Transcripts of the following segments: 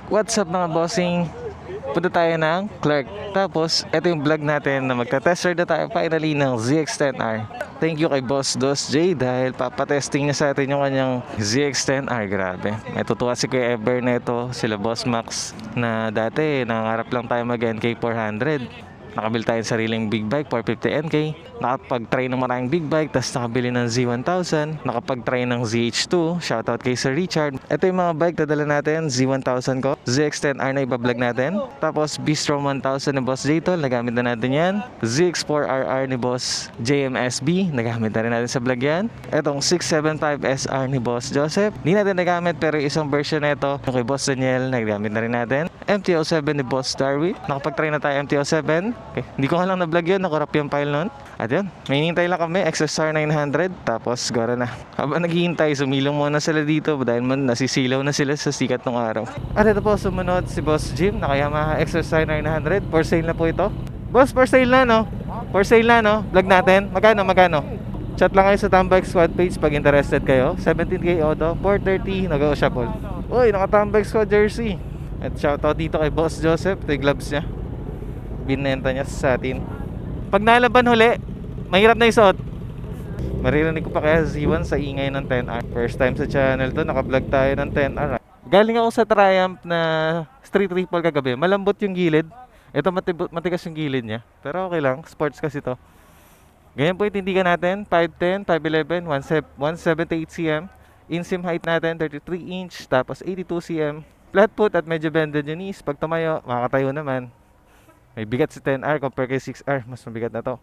What's up mga bossing? Punta tayo ng Clark. Tapos, ito yung vlog natin na magta-test ride na tayo finally ng ZX-10R. Thank you kay Boss Dos J dahil papatesting niya sa atin yung kanyang ZX-10R. Grabe. May tutuwa si Kuya Ever neto, sila Boss Max na dati nangangarap lang tayo mag NK400. Nakabili tayo ng sariling big bike, 450NK. Nakapag-try ng maraming big bike, tapos nakabili ng Z1000. Nakapag-try ng ZH2. Shoutout kay Sir Richard. Ito yung mga bike na dala natin. Z1000 ko. ZX10R na ibablog natin. Tapos Bistro 1000 ni Boss J-Tol. Nagamit na natin yan. ZX4RR ni Boss JMSB. Nagamit na rin natin sa vlog yan. Itong 675SR ni Boss Joseph. Hindi natin nagamit pero isang version nito yung kay Boss Daniel. Nagamit na rin natin. MT-07 ni Boss Darby. Nakapag-try na tayo MT-07. Okay. Hindi ko nga lang na-vlog yun. Nakurap yung file nun. At yun, may hinihintay lang kami. XSR 900. Tapos, gora na. Habang naghihintay, sumilong muna sila dito dahil nasisilaw na sila sa sikat ng araw. At ito po, sumunod si Boss Jim. Naka Yamaha XSR 900. For sale na po ito. Boss, for sale na, no? For sale na, no? Vlog natin. Magkano? Chat lang kayo sa Tambike Squad page pag interested kayo. 17K auto, 430, negotiable. Uy, naka-Tambike Squad jersey. At shoutout dito kay Boss Joseph. Ito yung gloves niya. Binenta niya sa atin. Pag nalaban huli, mahirap na isuot. Maririnig ko pa kaya Z1 sa ingay ng 10R. First time sa channel to, naka-vlog tayo ng 10R. Galing ako sa Triumph na street triple kagabi. Malambot yung gilid. Ito matigas yung gilid niya. Pero okay lang, sports kasi to. Ganyan po yung tindigan natin. 5'10", 5'11", 178 cm. Inseam height natin, 33 inch. Tapos 82 cm. Flat foot at medyo bended yung knees. Pag tumayo, makakatayo naman. May bigat si 10R compare kay 6R. Mas mabigat na to.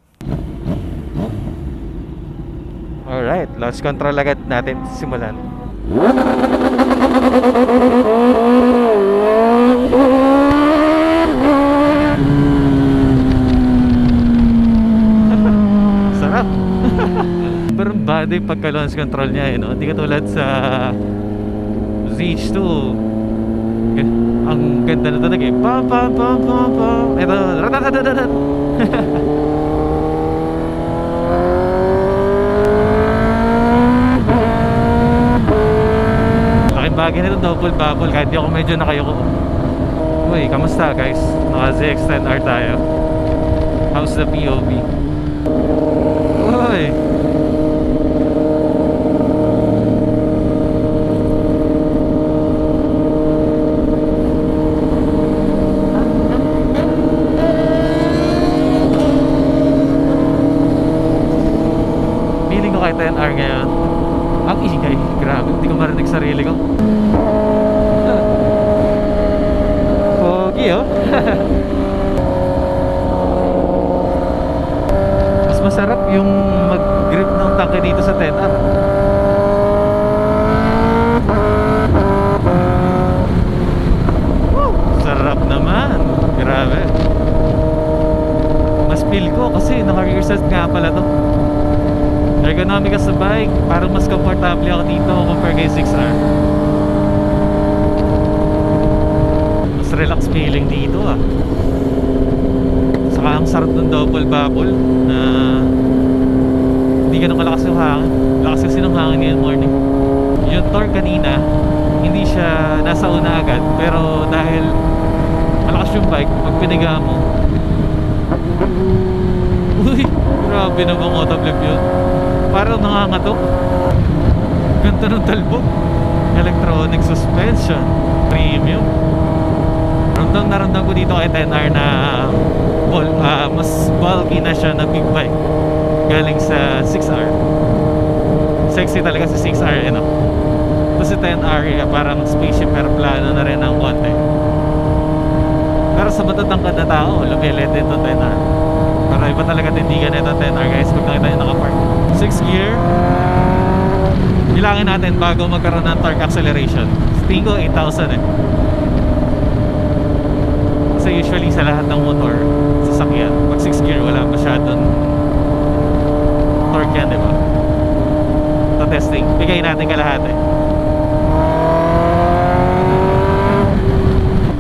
Alright, launch control agad natin simulan. Sarap. Pero body pagka launch control niya, no? Hindi katulad sa ZH2. Ang ganda na talaga eh. Ito, ratatatat. Laking bagay nito, double bubble. Kahit di ako medyo nakayuko. Uy, kamusta guys? Naka ZX10R tayo. How's the POV? Uy, kay 10R ngayon. Ang ingay, grabe, hindi ko marinig sarili ko. Pogi oh. Mas masarap yung mag-grip ng tangke dito sa 10R. Woo! Sarap naman, grabe. Mas feel ko kasi naka-rear set nga pala to. Ergonomic sa bike, parang mas komportable ako dito compare kay 6R. Mas relax feeling dito ah. Saka ang sarap ng double bubble na hindi ganun kalakas yung hangin. Lakas kasi ng hangin ngayon morning. Yung torque kanina, hindi siya nasa una agad, pero dahil malakas yung bike, pag piniga mo, uy, grabe namang autoblip yun. Parang nangangatok. Ganda ng talbog. Electronic suspension, premium. Ramdam ko dito kay 10R na mas bulky na siya na big bike galing sa 6R. Sexy talaga sa 6R, you know? Tapos si 10R parang spaceship aeroplano na rin ng konti. Pero sa matatangkad na tao, lumilit din to 10R. Pero iba talaga tindigan nito 10R guys pag nakita nyo nakapark. 6 gear. Bilangin natin bago magkaroon ng torque acceleration. Tingin ko 8,000 eh. Kasi usually sa lahat ng motor sasakyan, pag 6 gear wala masyadong torque yan, diba? Ito testing, bigay natin kalahati.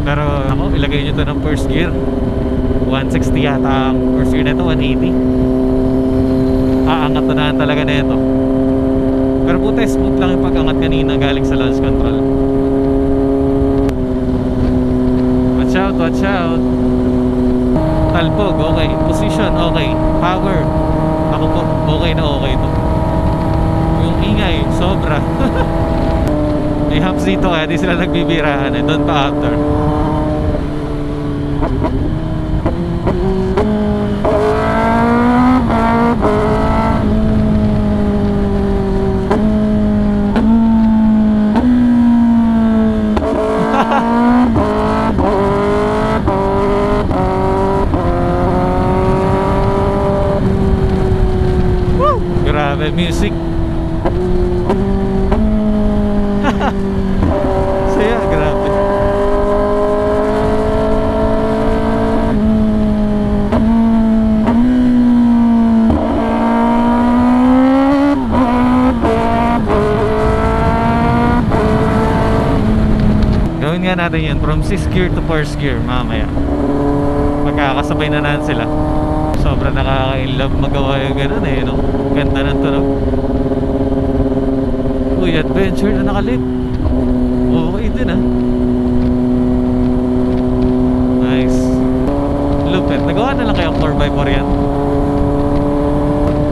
Pero ako, ilagay nyo to ng first gear 160 yata ang first gear nito, 180. Aangat na talaga na ito. Pero puta, smooth lang yung pag-angat kanina galing sa launch control. watch out. Talbog, okay. Position, okay. Power. Ako po, okay na okay to. Yung ingay, sobra. May humps dito kaya di sila nagbibirahan eh. Doon pa after. Grabe music. Saya, grabe. Gawin nga natin yun from 6th gear to 4th gear mamaya. Magkakasabay na natin sila. Sobrang nakaka-inlove magawa yung gano'n eh, no? Ganda ng tunog. Uy, adventure na nakalit. Okay din ah. Nice. Lupit. Nagawa na lang kayong 4x4 yan.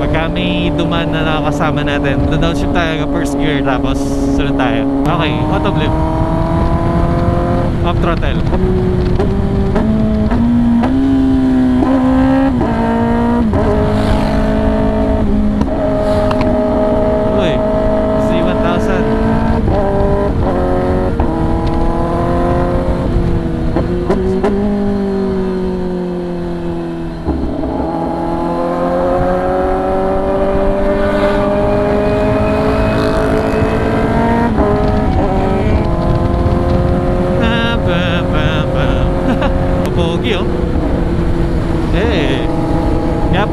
Pagka may duman na nakakasama natin, downshift tayo ng 1st gear tapos sunod tayo. Okay, auto blip. Up throttle.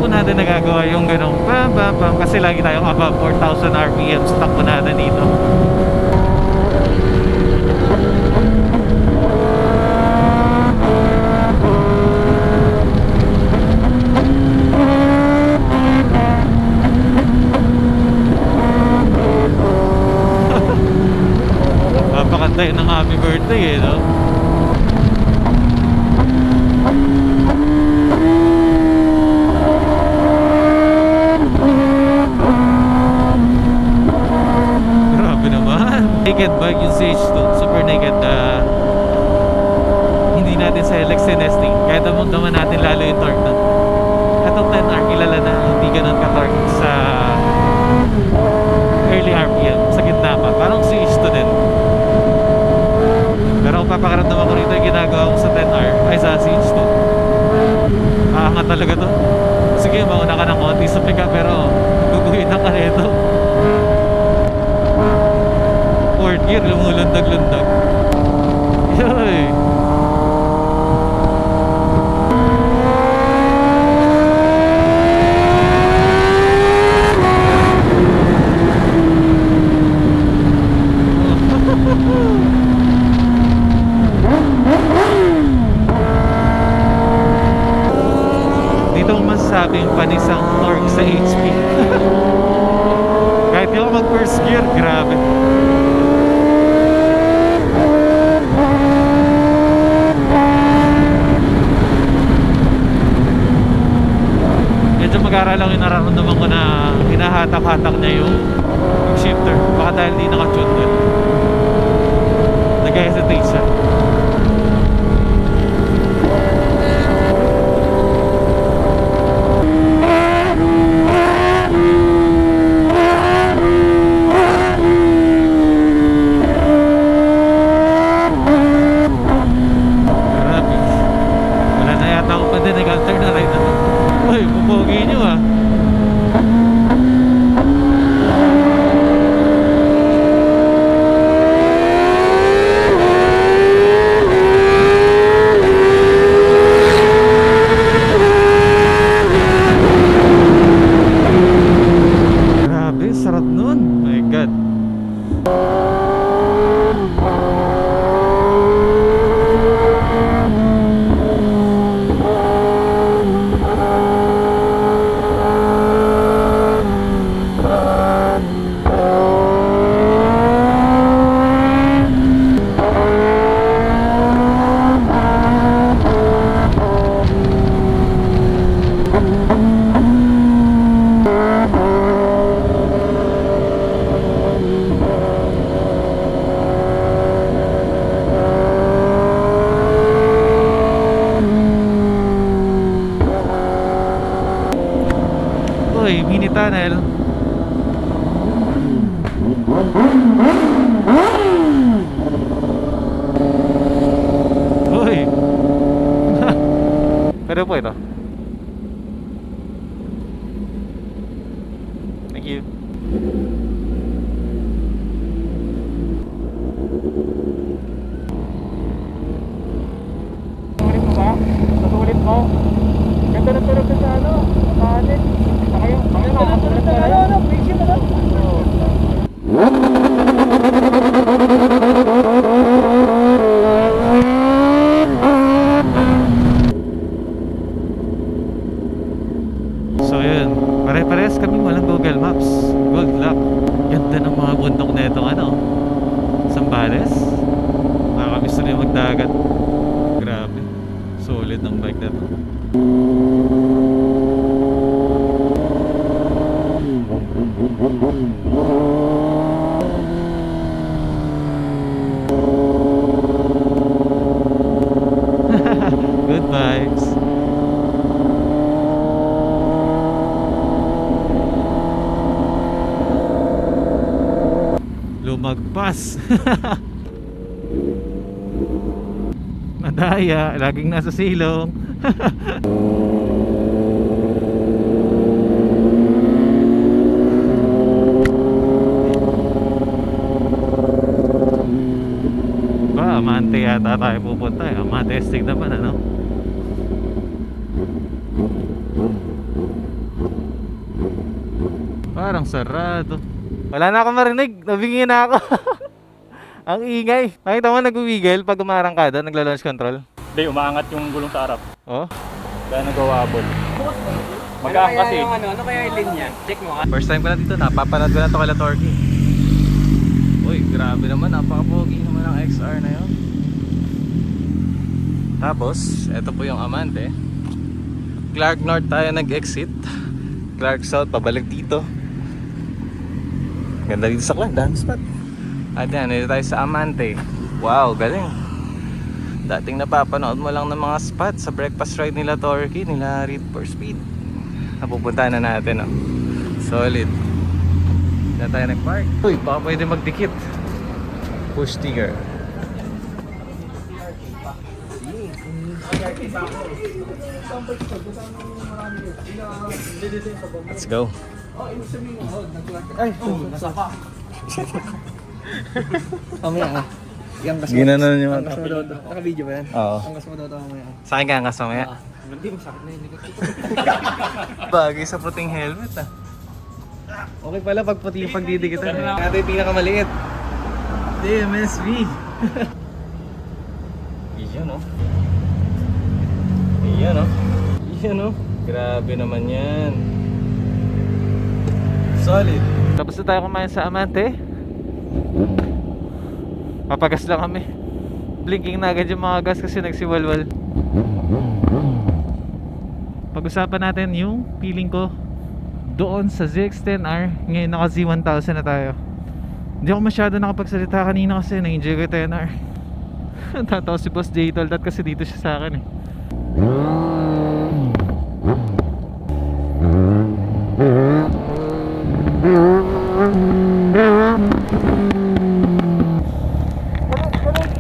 Natin nagagawa yung ganong pam pam pam kasi lagi tayong above 4,000 RPM sa takbo natin dito. Papakanta yun ng happy birthday eh, no? Naked bike yung CH2, super naked. Hindi natin sa LX nesting kahit naman natin lalo yung torque nun. Itong 10R kilala na hindi ganun ka-torque sa early RPM, sa gitna pa, parang CH2 din. Pero kung papakaramdaman ko rito yung ginagawa ko sa 10R ay sa CH2, aangat talaga to. Sige, mauna ka ng konti sa pickup pero guguhin na ka nito. 4th gear, lumulundag-lundag. Yoy! Dito ko masasabing panisang torque sa HP. Kahit di ako mag 1st gear, grabe. Medyo mag-aral lang yung nararamdaman ko na hinahatak-hatak niya yung shifter. Baka dahil di naka-tune doon, nag-hesitate siya. Grabe. Wala na yata ako pa din nag-alter na ride na to. Uy, pupogi nyo ah. tunnel. Uy! Pero po ito. Thank you. Sulit mo ba? Sulit mo? Ganda na tulog sa ano? Kanin. Kayo nakakatulog na ano? Ano? Busy mo na? So yun, pare-parehas kami walang Google Maps. Good luck. Ganda ng mga bundok na itong ano, Zambales. Nakakamiss na yung magdagat. Grabe, solid ng bike na to. Good vibes. Lumagpas. Madaya, laging nasa silong. Ba, Amante yata tayo pupunta eh. Amante testing naman ano. Parang sarado. Wala na akong marinig, nabingi na ako. Ang ingay. Nakita mo nag-wiggle pag umarangkada, nagla-launch control. Hindi, umaangat yung gulong sa harap. Oh? Kaya nag-wabol. Mag-aang kasi. Ano kaya yung linya? Check mo. First time ko na dito, napapanood ko na ito kala Torky. Uy, grabe naman, napaka-pogi naman ang XR na yun. Tapos, eto po yung Amante. Clark North tayo nag-exit. Clark South, pabalik dito. Ganda dito sa Clark, dami spot. At yan, dito tayo sa Amante. Wow, galing. Dating napapanood mo lang ng mga spot sa breakfast ride nila Torky, nila Read for Speed. Napupuntahan na natin, oh. Solid. Diyan tayo nag-park. Uy, baka pwede magdikit. Push trigger. Let's go. Ay, nasa pa. Mamaya yung gas mo. Ginanon yung Ang gas mo daw. Naka-video ba yan? Oo. Ang gas mo daw mamaya. Sa akin ka ang kasama yan. Hindi, masakit na yun. Bagay sa puting helmet ah. Okay pala pag puti yung pagdidikitan. Ito yung pinakamaliit. DMSV. Iyan oh. Iyan oh. Iyan oh. Grabe naman yan. Solid. Tapos na tayo kumain sa Amante. Papagas lang kami. Blinking na agad yung mga gas kasi nagsiwalwal. Pag-usapan natin yung feeling ko doon sa ZX-10R. Ngayon naka Z1000 na tayo. Hindi ako masyado nakapagsalita kanina kasi na-enjoy ko yung 10R. Tatawa si Boss J Toldat kasi dito siya sa akin eh.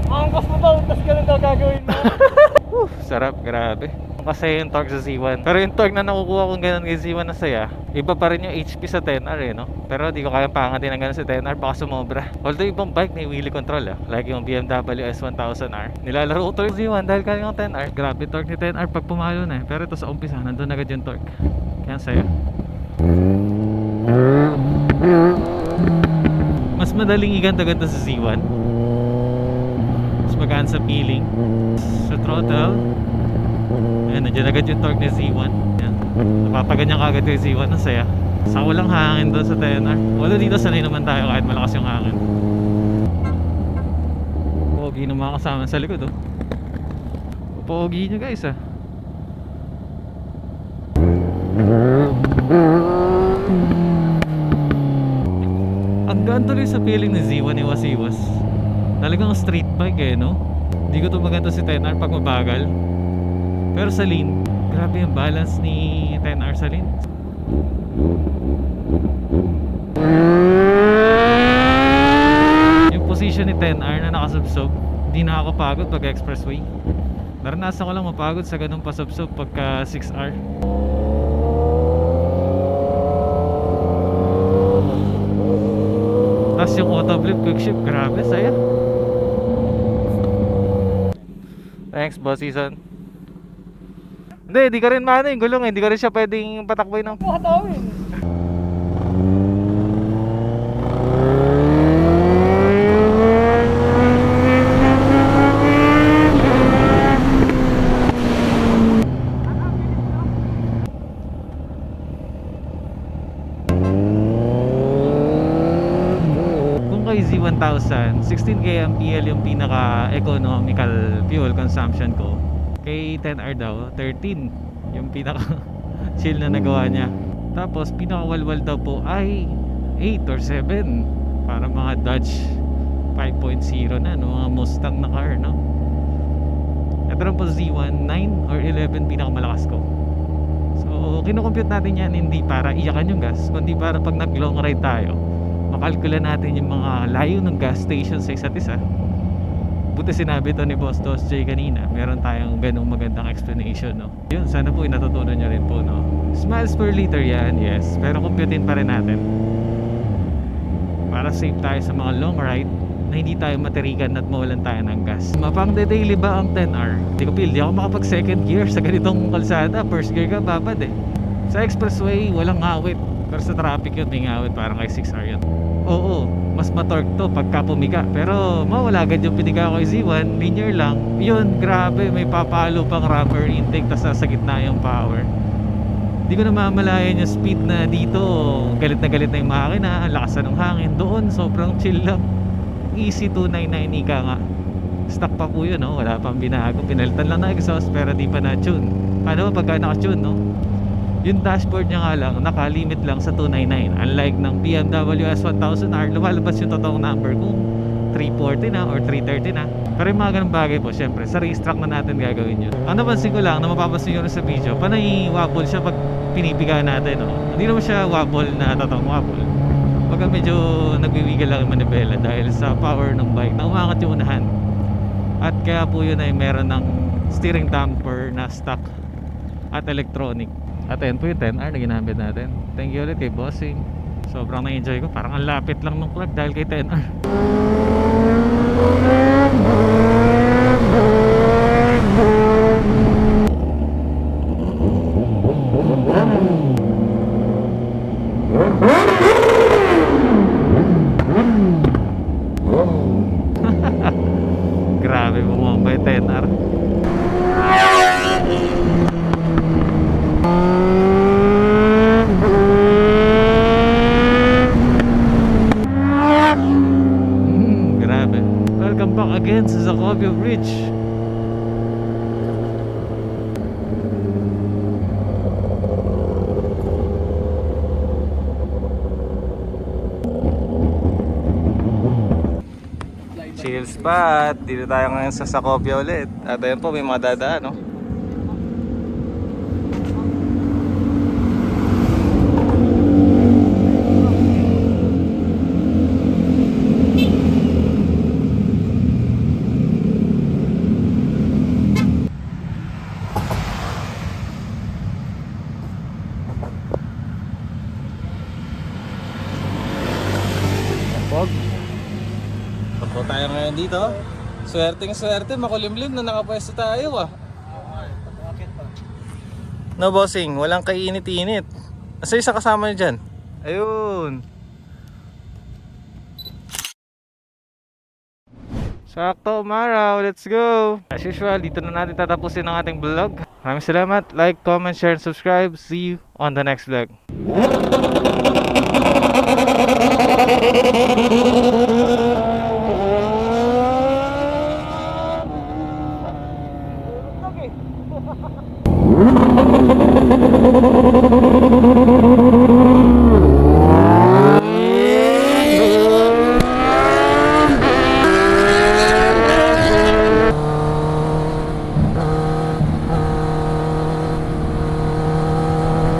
Angkas mo daw, tapos ganun daw gagawin mo. Sarap, grabe. Kasi yung torque sa Z1. Pero yung torque na nakukuha kong ganun kay Z1 na saya, iba pa rin yung HP sa 10R eh, no? Pero di ko kayang pangatin ng ganun sa 10R, baka sumobra. Although ibang bike may wheelie control ah, like yung BMW S1000R. Nilalaro ko to yung Z1 dahil kaya yung 10R. Grabe torque ni 10R pag pumalo na eh. Pero ito sa umpisa, nandun agad yung torque. Kaya ang saya. Mas madaling iganta-ganta sa Z1. Mas magaan sa feeling. Sa throttle, ayan, nandiyan agad yung torque ni Z1. Ayan, napapaganyan ka agad yung Z1. Ang saya. Sa walang hangin doon sa 10R. Wala dito, sanay naman tayo kahit malakas yung hangin. Pogi ng mga kasama sa likod oh. Pogi nyo guys ah. Ang gaan tuloy sa feeling ni Z1 iwas-iwas. Talagang street bike eh no. Hindi ko ito maganda si 10R pag mabagal. Pero sa lean, grabe yung balance ni 10R sa lean. Yung position ni 10R na nakasubsob, hindi nakakapagod pag expressway. Naranasan ko lang mapagod sa ganung pasubsob pagka 6R. Tapos yung auto blip quick shift, grabe, saya. Thanks, boss season. Hindi ka rin maano yung gulong eh. Hindi ka rin siya pwedeng patakboy ng... Hatawin. Kung kay Z1000, 16 kmpl yung pinaka-economical fuel consumption ko. Kay 10R daw, 13 yung pinaka-chill na nagawa niya. Tapos pinaka-walwal daw po ay 8 or 7. Para mga Dodge 5.0 na, no? Mga Mustang na car, no? Ito rin po Z1, 9 or 11 pinakamalakas ko. So, kinukompute natin yan hindi para iyakan yung gas, kundi para pag nag-long ride tayo, makalkula natin yung mga layo ng gas station sa isa't isa. Buti sinabi to ni Boss Dos J kanina, meron tayong ganung magandang explanation, no? Yun, sana po inatutunan nyo rin po, no? Miles per liter yan, yes, pero computein pa rin natin para safe tayo sa mga long ride na hindi tayo matirikan at mawalan tayo ng gas. Mapang daily ba ang 10R? Hindi ko feel, di ako makapag second gear sa ganitong kalsada. First gear ka, babad eh. Sa expressway, walang ngawit. Pero sa traffic yun, may ngawit, parang kay 6R yun. Oo, mas matorque to pagka pumiga. Pero mawala agad yung piniga ko kay Z1, linear lang. Yun, grabe, may papalo pang rubber intake, tas nasa gitna yung power. Di ko na mamalayan yung speed na dito. Galit na yung makina, ang lakas na ng hangin. Doon, sobrang chill lang. Easy 299 ika nga. Stock pa po yun, no? Wala pang binago. Pinalitan lang na exhaust pero di pa na-tune. Paano ba pagka naka-tune, no? Yung dashboard niya nga lang, naka-limit lang sa 299. Unlike ng BMW S1000R, lumalabas yung totoong number kung 340 na or 330 na. Pero yung mga ganang bagay po, syempre, sa racetrack na natin gagawin yun. Ang napansin ko lang, na mapapansin nyo rin sa video, panay wobble siya pag pinipiga natin, no? Hindi naman siya wobble na totoong wobble. Pagka medyo nagwiwigil lang yung manibela dahil sa power ng bike na umangat yung unahan. At kaya po yun ay meron ng steering damper na stock at electronic. At ayun po yung 10R na ginamit natin. Thank you ulit kay Bossing. Sobrang na-enjoy ko. Parang ang lapit lang ng club dahil kay 10R. Grabe, bumomba yung 10R. Grabe. Welcome back again sa Zacovia Bridge. Chill spot. Dito tayo ngayon sa Zacovia ulit. At ayun po, may mga dadaan, no? Pog. Tapo tayo ngayon dito. Swerte, makulimlim na nakapwesto tayo ah. No bossing, walang kainit-init. Asa isa kasama niyo dyan? Ayun. Sakto, umaraw. Let's go. As usual, dito na natin tatapusin ang ating vlog. Maraming salamat. Like, comment, share, and subscribe. See you on the next vlog. Okay.